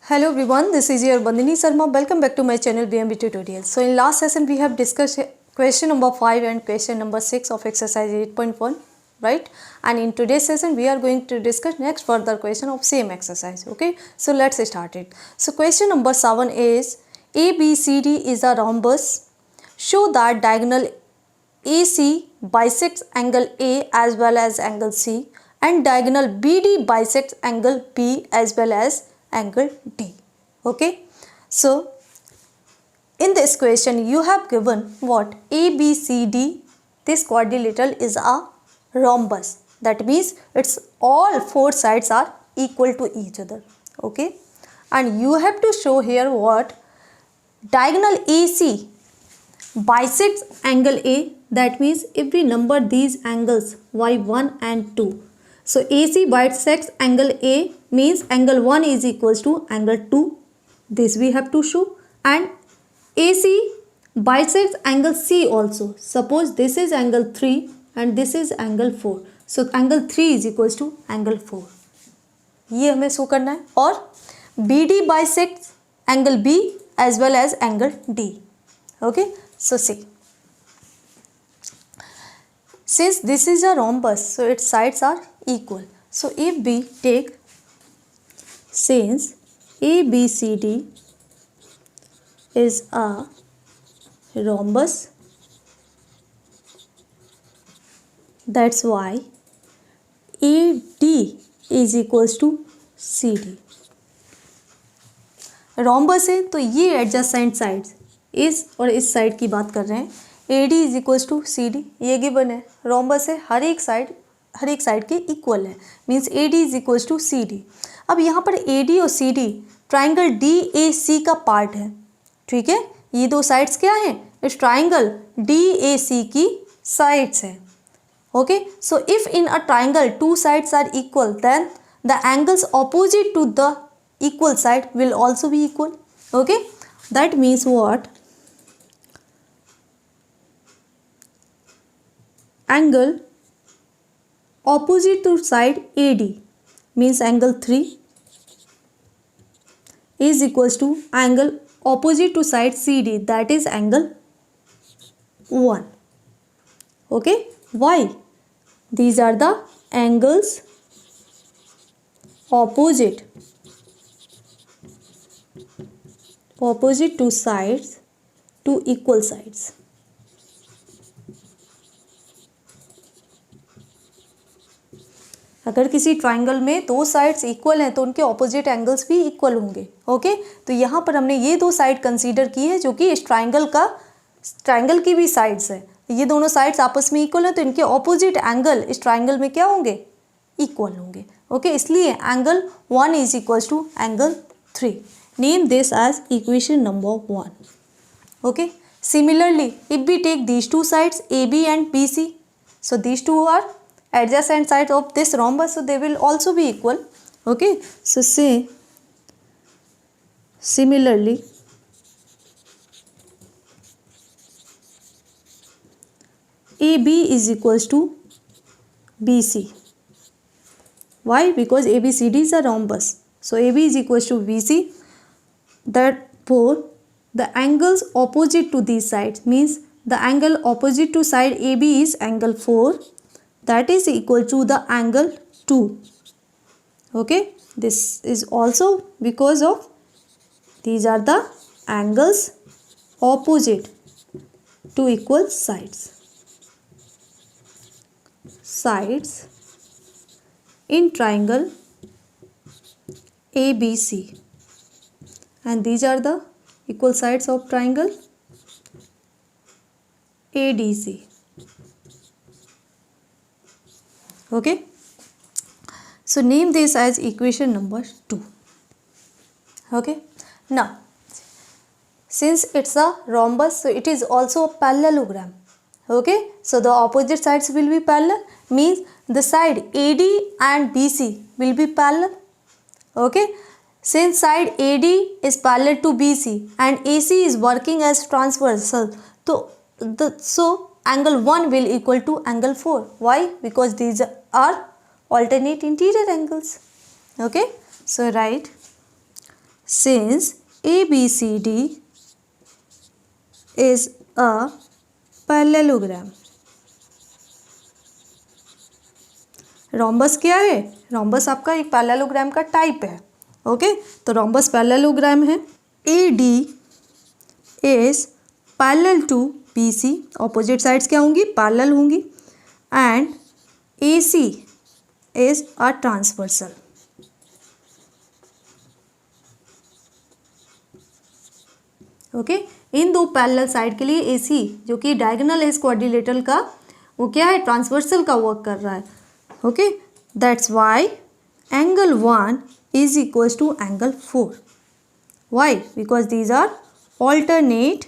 Hello everyone, this is your Bandini Sharma. Welcome back to my channel BMB Tutorials. So in last session we have discussed question number 5 and question number 6 of exercise 8.1, right? And in today's session we are going to discuss next further question of same exercise. Okay, so let's start it. So question number 7 is ABCD is a rhombus. Show that diagonal AC bisects angle A as well as angle C and diagonal BD bisects angle B as well as angle D. Okay, so in this question you have given what? ABCD, this quadrilateral is a rhombus. That means its all four sides are equal to each other. Okay, and you have to show here what? Diagonal AC bisects angle A. That means if we number these angles y1 and 2, so AC bisects angle A means angle 1 is equals to angle 2. This we have to show. And AC bisects angle C also. Suppose this is angle 3 and this is angle 4. So angle 3 is equals to angle 4. ये हमें show करना है. और BD bisects angle B as well as angle D. Okay, so see. Since this is a rhombus, so its sides are equal. So if we take, since ABCD is a rhombus, that's why AD is equals to CD. rhombus है तो ये adjacent sides इस और इस side की बात कर रहे हैं. AD is equals to CD, ये गिवन है. rhombus है, हर एक साइड के इक्वल है, means AD is equals to CD. अब यहाँ पर AD और CD ट्राइंगल DAC का पार्ट है. ठीक है, ये दो साइड्स क्या हैं? इस ट्राइंगल DAC की साइड्स है. Okay, so if in a triangle two sides are equal then the angles opposite to the equal side will also be equal. Okay, that means what? Angle opposite to side AD means angle 3 is equals to angle opposite to side CD, that is angle 1. Okay, why? These are the angles opposite to sides to equal sides. अगर किसी triangle में दो sides equal हैं तो उनके opposite angles भी equal होंगे. Okay, तो यहाँ पर हमने ये दो साइड कंसीडर की है जो कि इस ट्राइंगल की भी साइड्स है. ये दोनों साइड्स आपस में इक्वल हैं तो इनके ऑपोजिट एंगल इस ट्राइंगल में क्या होंगे? इक्वल होंगे. ओके, इसलिए angle 1 is equal to angle 3. Name this as equation number 1. Okay. Similarly, if we take these two sides AB and BC, so these two are adjacent sides of this rhombus, so they will also be equal. Okay. So say similarly AB is equals to BC. Why? Because ABCD is a rhombus. So AB is equals to BC. Therefore, the angles opposite to these sides means the angle opposite to side AB is angle 4, that is equal to the angle 2. Okay, this is also because of these are the angles opposite to equal sides in triangle ABC. And these are the equal sides of triangle ADC. Okay, so name this as equation number 2. Okay, now since it's a rhombus, so it is also a parallelogram. Okay, so the opposite sides will be parallel, means the side AD and BC will be parallel. Okay, since side AD is parallel to BC and AC is working as transversal, so angle 1 will equal to angle 4. Why? Because these are alternate interior angles. Okay, so write since ABCD is a parallelogram. Rhombus क्या है? Rhombus आपका एक parallelogram का type है. Okay, तो rhombus parallelogram है. AD is parallel to BC, opposite sides क्या होंगी? पैरेलल होंगी. And AC is a transversal. Okay, इन दो पैरेलल साइड के लिए AC जो कि डायगोनल है इस क्वाड्रिलेटरल का, वो क्या है? ट्रांसवर्सल का वर्क कर रहा है. Okay, that's why angle 1 is equals to angle 4. Why? Because these are alternate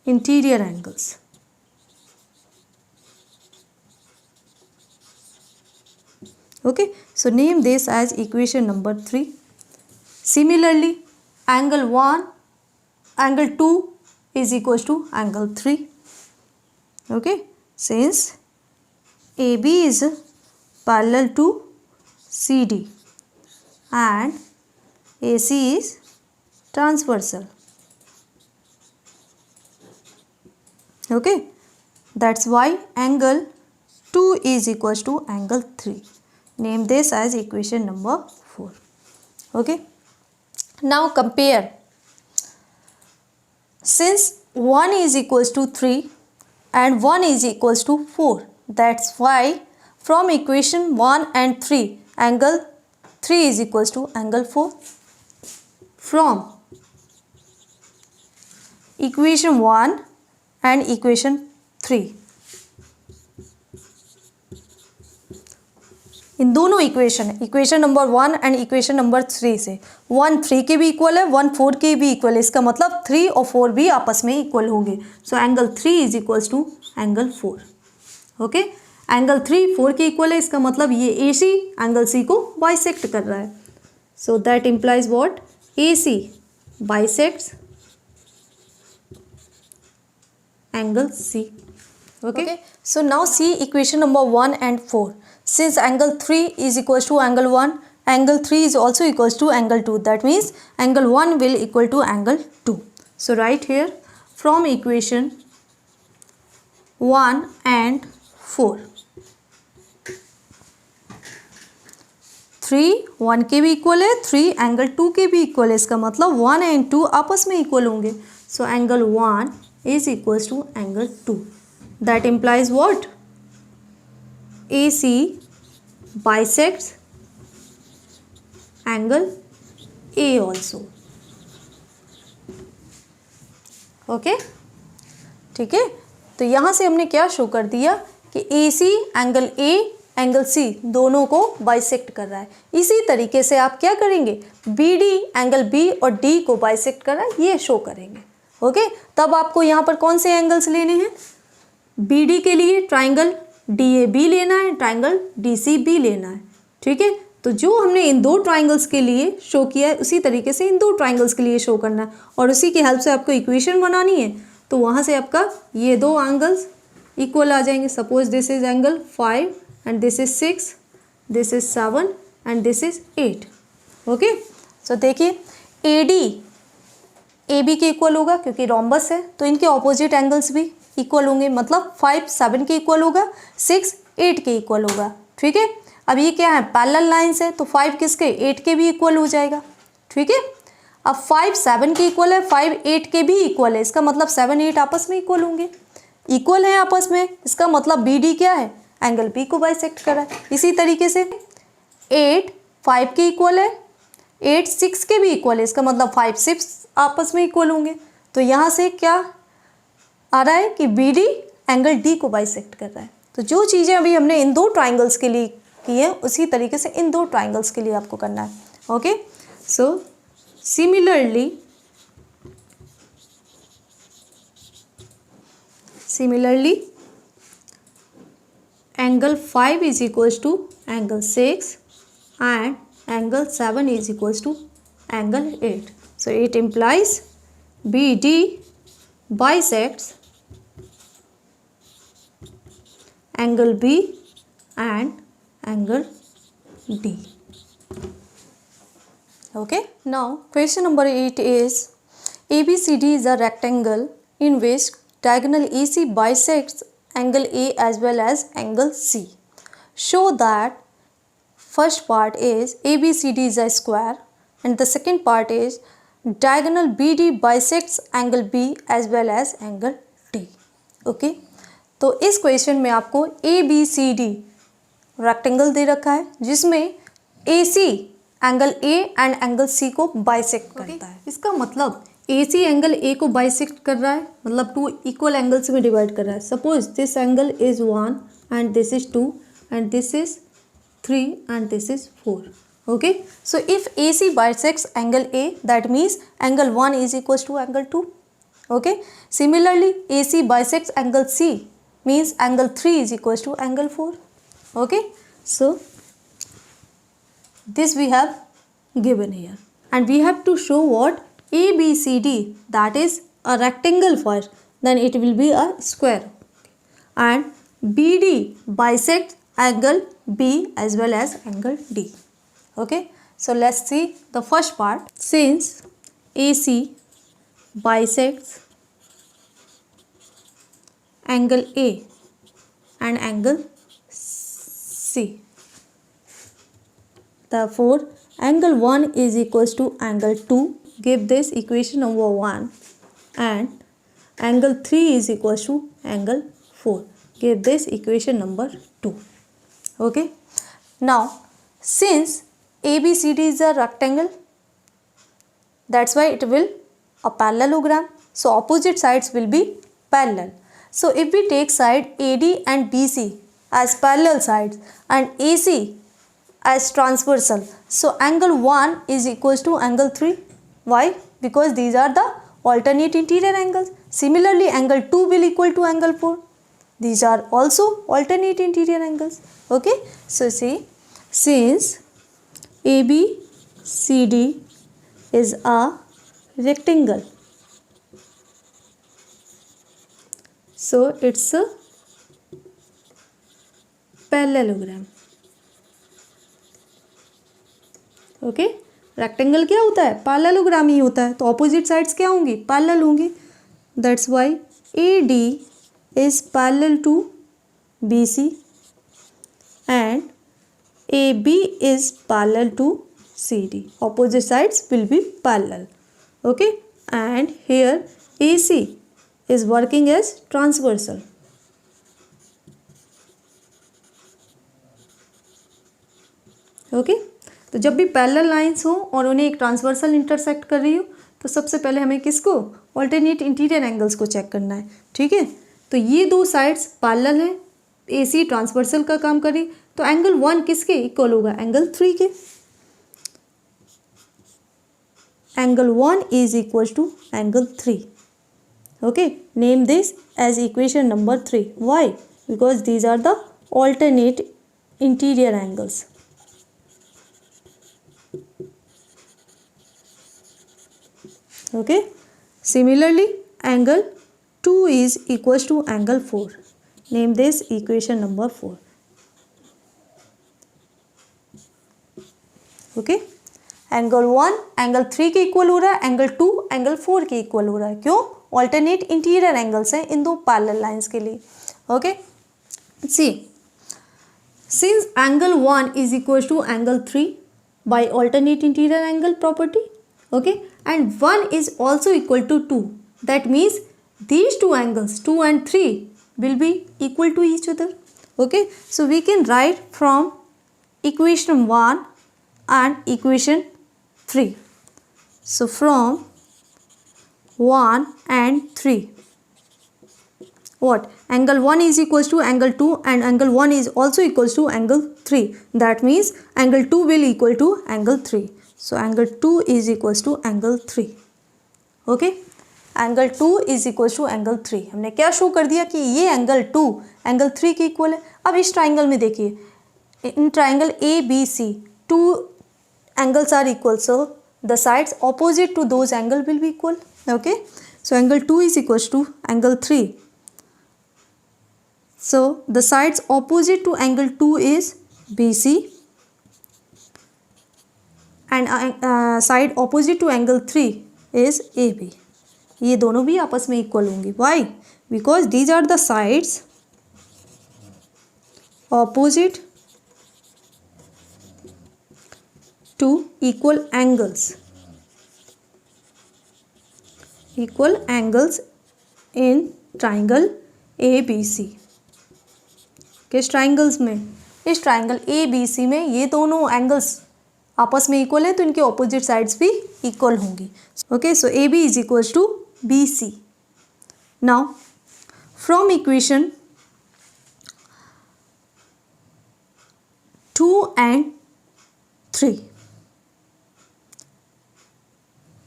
interior angles. Okay, so name this as equation number 3. Similarly, angle 2 is equals to angle 3. Okay, since AB is parallel to CD and AC is transversal. Okay, that's why angle 2 is equals to angle 3. Name this as equation number 4. Okay, now compare. Since 1 is equals to 3 and 1 is equals to 4, that's why from equation 1 and 3, angle 3 is equals to angle 4. From equation 1 and equation 3, इन दोनों equation number 1 and equation number 3 से 1 3 के भी equal है, 1 4 के भी equal है. इसका मतलब 3 और 4 भी आपस में इक्वल होंगे. So angle 3 is equals to angle 4. Okay, angle 3 4 के इक्वल है, इसका मतलब ये AC एंगल C को बाइसेक्ट कर रहा है. So that implies what? AC bisects angle C. Okay, so now see equation number 1 and 4. Since angle 3 is equals to angle 1, angle 3 is also equals to angle 2. That means angle 1 will equal to angle 2. So write here from equation 1 and 4. 3 1 के भी equal है, 3 angle 2 के भी equal है. इसका मतलब 1 and 2 आपस में इक्वल होंगे. So angle 1 is equals to angle 2. That implies what? AC bisects angle A also. Okay, ठीक है. तो यहाँ से हमने क्या शो कर दिया कि AC angle A angle C दोनों को बाइसेक्ट कर रहा है. इसी तरीके से आप क्या करेंगे? BD एंगल B और D को बाइसेक्ट कर रहा है, ये शो करेंगे. ओके, तब आपको यहाँ पर कौन से एंगल्स लेने हैं? BD के लिए ट्राइंगल DAB लेना है, ट्राइंगल DCB लेना है. ठीक है, तो जो हमने इन दो ट्राइंगल्स के लिए शो किया है उसी तरीके से इन दो ट्राइंगल्स के लिए शो करना है, और उसी की हेल्प से आपको इक्वेशन बनानी है. तो वहाँ से आपका ये दो एंगल्स इक्वल आ जाएंगे. Suppose this is angle 5 and this is 6, this is 7 and this is 8. Okay, so देखिए AD AB के इक्वल होगा क्योंकि रोम्बस है, तो इनके ऑपोजिट एंगल्स भी इक्वल होंगे. मतलब 5 7 के इक्वल होगा, 6 8 के इक्वल होगा. ठीक है, अब ये क्या है? पैरेलल लाइंस है, तो 5 किसके? 8 के भी इक्वल हो जाएगा. ठीक है, अब 5 7 के इक्वल है, 5 8 के भी इक्वल है. इसका मतलब 7 8 आपस में इक्वल होंगे. इक्वल है आपस में, इसका मतलब BD क्या है? एंगल P को बाइसेक्ट कर रहा है. इसी तरीके से 8 5 के इक्वल है, 8 6 के भी इक्वल है. इसका मतलब 5 6 आपस में इक्वल होंगे. तो यहाँ से क्या आ रहा है कि BD एंगल D को बाइसेक्ट कर रहा है. तो जो चीज़ें अभी हमने इन दो ट्राइंगल्स के लिए की है उसी तरीके से इन दो ट्राइंगल्स के लिए आपको करना है. Okay, so similarly angle 5 is equals to angle 6 and angle 7 is equals to angle 8. So it implies BD bisects angle B and angle D. Okay. Now question number 8 is ABCD is a rectangle in which diagonal AC bisects angle A as well as angle C. Show that first part is ABCD is a square and the second part is diagonal BD bisects angle B as well as angle D. Okay. तो इस question में आपको ABCD rectangle दे रखा है जिसमें AC angle A and angle C को bisect करता है। इसका मतलब AC एंगल A को बाइसेक्ट कर रहा है, मतलब टू इक्वल एंगल्स में डिवाइड कर रहा है। Suppose this angle is 1 and this is 2 and this is 3 and this is 4. Okay, so if AC bisects angle A, that means angle 1 is equals to angle 2. Okay, similarly AC bisects angle C means angle 3 is equals to angle 4. Okay, so this we have given here and we have to show what ABCD, that is a rectangle first, then it will be a square, and BD bisects angle B as well as angle D. Okay, so let's see the first part. Since AC bisects angle A and angle C, therefore angle 1 is equals to angle 2. Give this equation number 1, and angle 3 is equals to angle 4. Give this equation number 2. Okay, now since ABCD is a rectangle, that's why it will a parallelogram, so opposite sides will be parallel. So if we take side AD and BC as parallel sides and AC as transversal, so angle 1 is equals to angle 3. Why? Because these are the alternate interior angles. Similarly angle 2 will equal to angle 4. These are also alternate interior angles. Okay, so see, since ABCD is a rectangle, so it's a parallelogram. Okay, rectangle क्या होता है? Parallelogram ही होता है, तो opposite sides क्या होंगी? Parallel होंगी. That's why AD is parallel to BC and AB is parallel to CD. Opposite sides will be parallel. Okay, and here AC is working as transversal. Okay, तो जब भी parallel lines हो और उन्हें एक ट्रांसवर्सल इंटरसेक्ट कर रही हो तो सबसे पहले हमें किसको? ऑल्टरनेट इंटीरियर एंगल्स को चेक करना है. ठीक है, तो ये दो साइड्स पैरेलल हैं, AC ट्रांसवर्सल का काम करी, तो एंगल 1 किसके इक्वल होगा? एंगल 3 के. Angle 1 is equal to angle 3. Okay, name this as equation number 3. Why? Because these are the alternate interior angles. Okay, similarly angle 2 is equals to angle 4. Name this equation number 4. Okay, angle 1 angle 3 के equal हो रहा है, angle 2 angle 4 के equal हो रहा है. क्यों? Alternate interior angles हैं इन दो पैरेलल लाइंस के लिए. Okay, C, since angle 1 is equals to angle 3 by alternate interior angle property, okay, and 1 is also equal to 2, that means these two angles 2 and 3 will be equal to each other. Okay, so we can write from equation 1 and equation 3. So from 1 and 3, what? Angle 1 is equals to angle 2 and angle 1 is also equals to angle 3. That means angle 2 will equal to angle 3. So angle 2 is equals to angle 3. Okay, angle 2 is equals to angle 3. हमने क्या show कर दिया कि ये angle 2 angle 3 के equal है. अब इस ट्राइंगल में देखिए, in triangle ABC 2 angles are equal, so the sides opposite to those angle will be equal. Okay, so angle 2 is equals to angle 3. So the sides opposite to angle 2 is BC and side opposite to angle 3 is A B. ये दोनों भी आपस में equal होंगी। Why? Because these are the sides opposite to equal angles in triangle A B C. किस triangles में? इस triangle A B सी में ये दोनों एंगल्स आपस में इक्वल है तो इनके ऑपोजिट साइड्स भी इक्वल होंगी। Okay, so A B is equals to B C. Now from equation 2 and 3,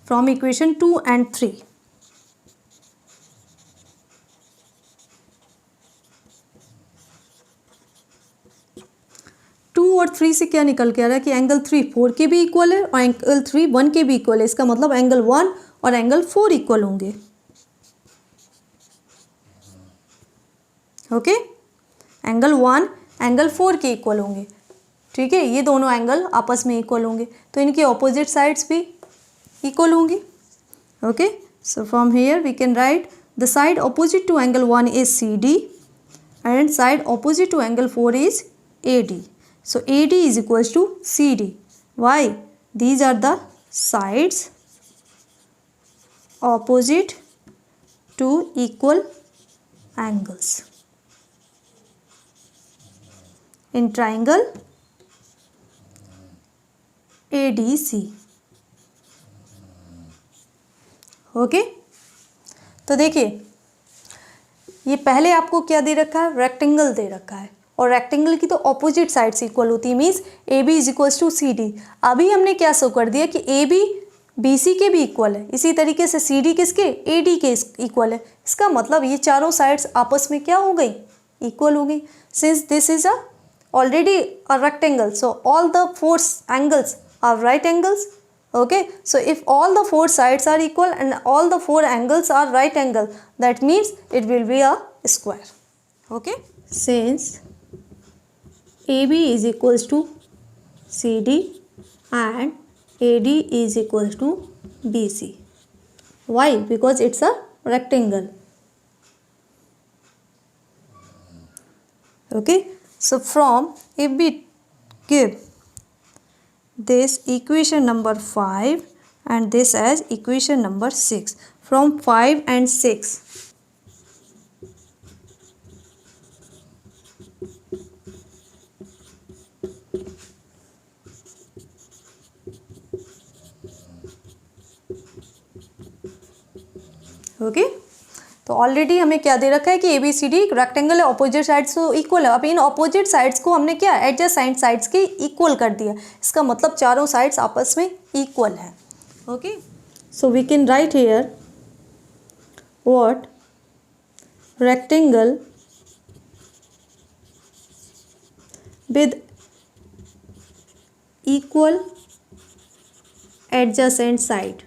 from equation 2 and 3, और 3 से क्या निकल के आ रहा है कि एंगल 3 4 के भी इक्वल है और एंगल 3 1 के भी इक्वल है। इसका मतलब एंगल 1 और एंगल 4 इक्वल होंगे। ओके, एंगल 1 एंगल 4 के इक्वल होंगे। ठीक है, ये दोनों एंगल आपस में इक्वल होंगे तो इनकी ऑपोजिट साइड्स भी इक्वल होंगी। Okay, so from here we can write the side opposite to angle 1 is C D and side opposite to angle 4 is A D. So AD is equals to CD. Why? These are the sides opposite to equal angles in triangle ADC. Okay, तो देखिए ये पहले आपको क्या दे रखा है? Rectangle दे रखा है और रेक्टेंगल की तो ऑपोजिट साइड्स इक्वल होती है, means A B is equals to C D. अभी हमने क्या शो कर दिया कि ए बी बी सी के भी इक्वल है, इसी तरीके से सी डी किसके? ए डी के इक्वल है। इसका मतलब ये चारों साइड्स आपस में क्या हो गई? इक्वल हो गई। Since this is a already a rectangle, so all the 4 angles are right angles. Okay, so if all the 4 sides are equal and all the 4 angles are right angle, that means it will be a square. Okay, since AB is equals to CD and AD is equals to BC. Why? Because it's a rectangle. Okay, so from if we give this equation number 5 and this as equation number 6, from 5 and 6 okay, तो already हमें क्या दे रखा है कि A B C D rectangle है, opposite sides तो equal है। अब इन ऑपोजिट साइड्स को हमने क्या एडजेसेंट साइड्स के इक्वल कर दिया। इसका मतलब चारों साइड्स आपस में इक्वल है। Okay, so we can write here what rectangle with equal adjacent side.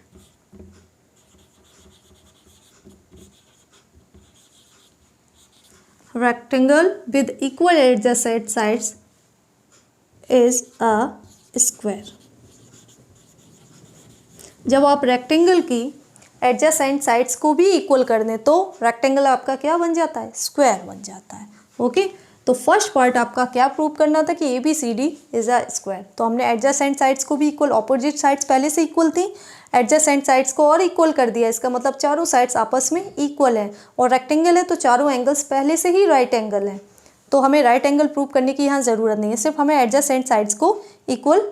Rectangle with equal adjacent sides is a square. जब आप रेक्टेंगल की एडजेसेंट साइड्स को भी इक्वल कर दें तो रेक्टेंगल आपका क्या बन जाता है? स्क्वायर बन जाता है। ओके, तो फर्स्ट पार्ट आपका क्या प्रूव करना था कि A B C D is a square. तो हमने एडजेसेंट साइड्स को भी इक्वल, ऑपोजिट साइड्स पहले से इक्वल थी, एडजेसेंट साइड्स को और इक्वल कर दिया। इसका मतलब चारों साइड्स आपस में इक्वल है और रेक्टेंगल है तो चारों एंगल्स पहले से ही राइट एंगल है। तो हमें राइट एंगल प्रूव करने की यहाँ ज़रूरत नहीं है, सिर्फ हमें एडजेसेंट साइड्स को इक्वल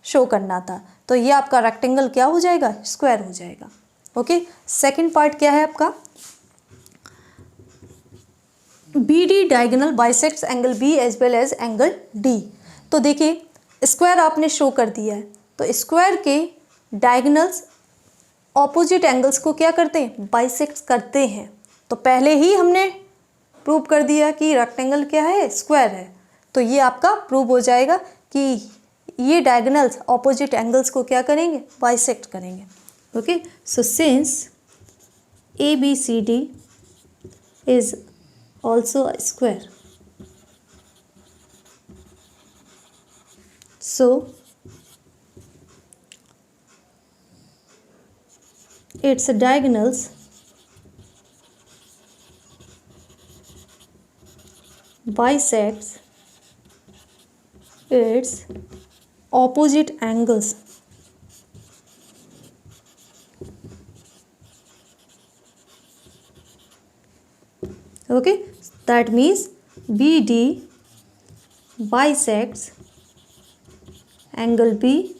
शो करना था। तो ये आपका रेक्टेंगल क्या हो जाएगा? स्क्वायर हो जाएगा। ओके, सेकेंड पार्ट क्या है आपका? B D diagonal bisects angle B as well as angle D. तो देखिए स्क्वायर आपने शो कर दिया है, तो स्क्वायर के डायगोनल्स ऑपोजिट एंगल्स को क्या करते हैं? बाइसेक्ट करते हैं। तो पहले ही हमने प्रूव कर दिया कि रेक्टेंगल क्या है? स्क्वायर है। तो ये आपका प्रूव हो जाएगा कि ये डायगोनल्स ऑपोजिट एंगल्स को क्या करेंगे? बाइसेक्ट करेंगे। Okay, so since A B C D is also a square, so its diagonals bisects its opposite angles. Okay, that means BD bisects angle B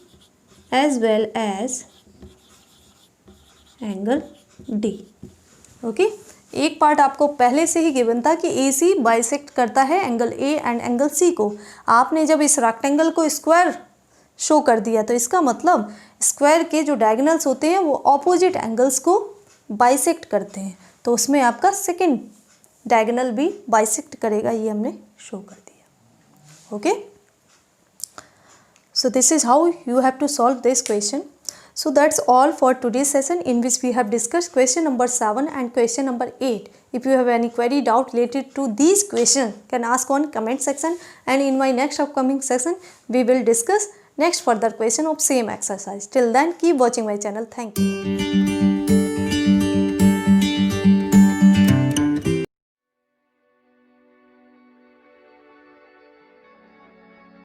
as well as angle D. Okay, एक part आपको पहले से ही given था कि AC bisect करता है angle A and angle C को. आपने जब इस रेक्टेंगल को स्क्वायर शो कर दिया तो इसका मतलब स्क्वायर के जो डायगोनल्स होते हैं वो ऑपोजिट एंगल्स को बाइसेक्ट करते हैं, तो उसमें आपका सेकंड डायगोनल भी बाइसेक्ट करेगा, ये हमने शो कर दिया. Okay, so this is how you have to solve this question. So that's all for today's session in which we have discussed question number 7 and question number 8. If you have any query, doubt related to these questions, can ask on comment section, and in my next upcoming session we will discuss next further question of same exercise. Till then, keep watching my channel. Thank you.